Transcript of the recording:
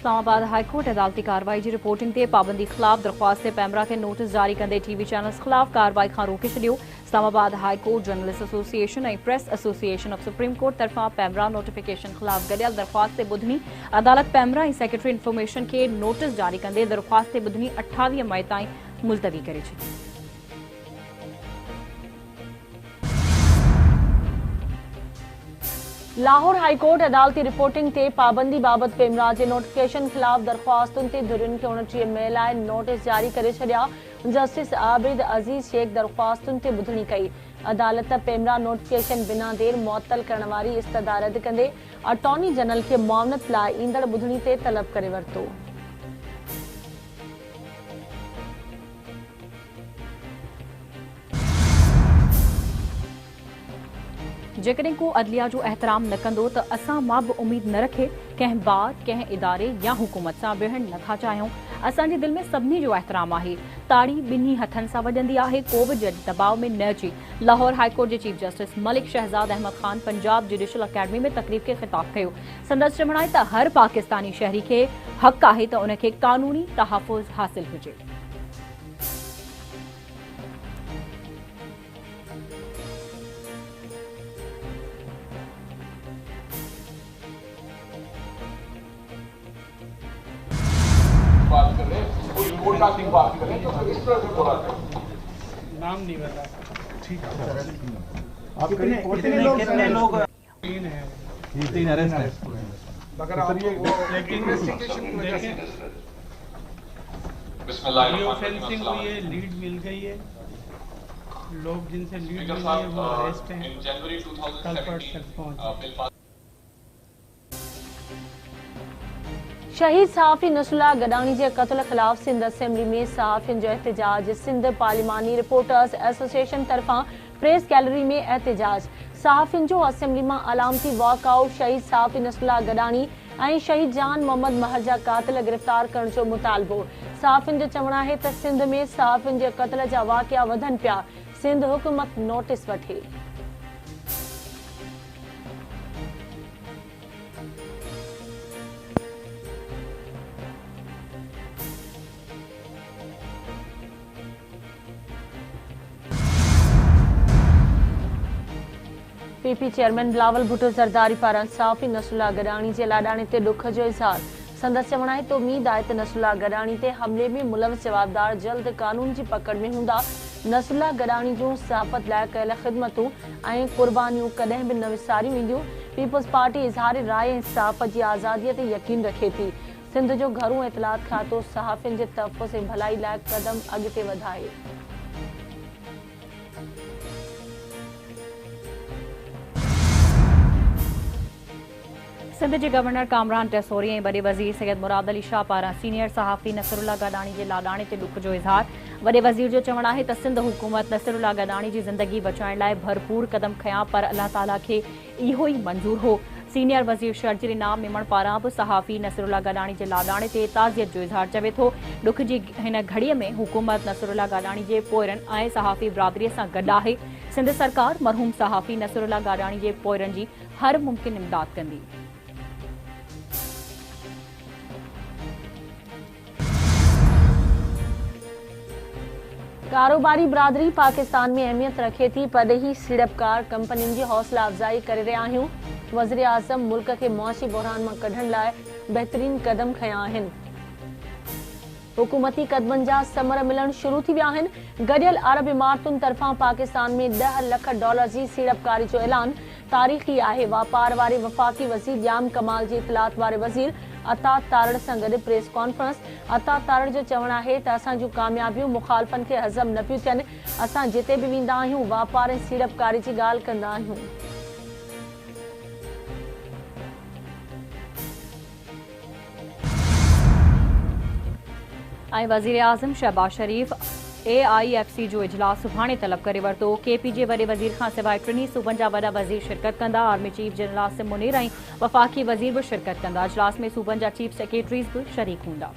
Islamabad high court अदालती कार्रवाई की रिपोर्टिंग ते पाबंदी खिलाफ दरख्वास्त पैमरा के नोटिस जारी कंदे टीवी चैनल्स खिलाफ कार्रवाई खां रोके छडियो। Islamabad high court journalist association और press association of supreme court तरफा पैमरा नोटिफिकेशन खिलाफ गडियल दरख्वास्त ते बुधनी अदालत पैमरा और सेक्रेटरी इन्फॉर्मेशन के नोटिस जारी कंदे दरख्वास्त ते बुधनी 28 मई ताईं मुलतवी करे छडी। लाहौर हाई कोर्ट अदालती रिपोर्टिंग ते पाबंदी बाबत पेमरा के नोटिफिकेशन खिलाफ दरख्वास्तुन ते धुरियुनि खे 29 मई लाइ नोटिस जारी करे छडिया। जस्टिस आबिद अजीज शेख दरख्वास्तुन ते बुधनी कई। अदालत पेमरा नोटिफिकेशन बिना देर मुअत्तल करण वारी इस्तदा रद्द कंदे अटॉर्नी जनरल के मुआवनत लाइ ईंदड़ बुधनी ते तलब करे वरितो। जेकॾहिं को अदलिया जो एहतराम न कंदो त असां मां बि उम्मीद न रखे कंहिं बार कंहिं इदारे या हुकूमत सां विढ़ण नथा चाहियूं। असांजे दिल में सभिनी जो एहतराम आहे। ताड़ी ॿिन्ही हथनि सां वॼंदी आहे। को बि जज दबाव में न अचे। लाहौर हाई कोर्ट के chief justice Malik Shahzad Ahmed Khan Punjab judicial academy में तकरीब के खिताब कयो। संदसि चवणु आहे त हर पाकिस्तानी शहरी खे हक़ आहे त उनखे कानूनी तहफ़ुज़ हासिल हुजे। बात करें, कोई कोटा की बात करें तो इस तरह से बोला करें। नाम नहीं बता। ठीक है। आप कितने लोग तीन है। तीन अरेस्ट है। मगर आप ये लेकिन इन्वेस्टिगेशन की वजह से वीडियो फेंसिंग हुई है, लीड मिल गई है। लोग जिनसे लीड मिल गई है वो अरेस्ट हैं। कल तक पहुंचे। शहीद सहाफ़ी नसरुल्लाह गडानी के कत्ल खिलाफ सिंध असेंबली में सहाफ़ियुनि जो एहतजाज। सिंध पार्लिमानी रिपोर्टर्स एसोसिएशन तरफा प्रेस गैलरी में एहतजाज। सहाफ़ियुनि जो असेंबली में अलामती वॉकआउट। शहीद सहाफ़ी नसरुल्लाह गडानी और शहीद जान मोहम्मद महर जा कातिल गिरफ्तार करण जो मुतालबो। सहाफ़ियुनि जो चवणु आहे त सिंध में सहाफ़ियुनि जे कत्ल जा वाक़िया वधनि पिया। सिंध हुकूमत नोटिस वठे। पीपी चेयरमैन बिलावल भुट्टो ज़रदारी पारां सहाफ़ी नसरुल्लाह गडानी के लाडाणे ते दुख जो इज़हार। संदसि चवणु आहे त उम्मीद आहे त नसरुल्लाह गडानी ते हमले में मुलविस जवाबदार जल्द कानून की पकड़ में हूंदा। नसरुल्लाह गडानी जूं सहाफ़त लाइ कयल ख़िदमतूं ऐं कुर्बानियूं कॾहिं बि न विसारियूं वेंदियूं। पीपल्स पार्टी इज़हार राय ऐं सहाफ़त की आज़ादी ते यकीन रखे थी। सिंध जो घरू इतलात खातो सहाफ़ियुनि जे तहफ़्फ़ुज़ ऐं भलाई लाइ कदम अॻिते वधाए। सिंध के गवर्नर कामरान टेसोरी और वडे वजीर सैयद मुराद अली शाह पारा सीनियर सहाफ़ी नसरुल्लाह गडानी के लाडाणे ते दुख जो इज़हार। वडे वजीर जो चवणु आहे त सिंध हुकूमत नसरुल्लाह गडानी की जिंदगी बचाइण लाइ भरपूर कदम खयां पर अल्लाह ताला के इहो ही मंजूर हो। सीनियर वजीर शर्जील इनाम मेमण पारां भी सहाफ़ी नसरुल्लाह गडानी के लाडाणे ते ताज़ियत जो इज़हार चवे थो। दुख की हिन घड़ीअ में हुकूमत नसरुल्लाह गडानी के पोयरनि ऐं सहाफ़ी बिरादरी सां गॾु आहे। सिंध सरकार मरहूम सहाफ़ी नसरुल्लाह गडानी के पोयरनि जी हर मुमकिन इमदाद कंदी। कारोबारी बिरादरी पाकिस्तान में अहमियत रखे थी पर ही सीड़पकार कंपनियों की हौसला अफजाई कर रहा आहियूं। वज़ीर आज़म मुल्क के मुआशी बहरान में कढण लाइ बेहतरीन कदम खया आहिनि। हुकूमती कदमनि जा समर मिलण शुरू थी विया आहिनि। गडियल अरब इमारतुनि तरफा पाकिस्तान में $10 लख की सीड़पकारी जो ऐलान तारीख़ी आहे। वापार वारे वफ़ाक़ी वज़ीर जाम कमाल जी इतलात वारे वज़ीर अता तारड़ सां गॾु प्रेस कॉन्फ्रेंस। अता तारड़ जो चवणु आहे त असां जूं कामयाबियूं मुखालफ़नि खे हज़म न पियूं थियनि। असां जिते भी वेंदा आहियूं वापार ऐं सीड़पकारी जी ॻाल्हि कंदा आहियूं। ऐं वज़ीर आज़म शहबाज शरीफ AIFC जो इजलास सुभाणे तलब करे वरितो। KP जे वॾे वज़ीर खां सवाइ टिनी सूबनि जा वॾा वज़ीर शिरकत कंदा। Army chief general Asim Munir ऐं वफ़ाक़ी वज़ीर भी शिरकत कंदा। इजलास में सूबनि जा चीफ सेक्रेटरीज़ भी शरीक हूंदा।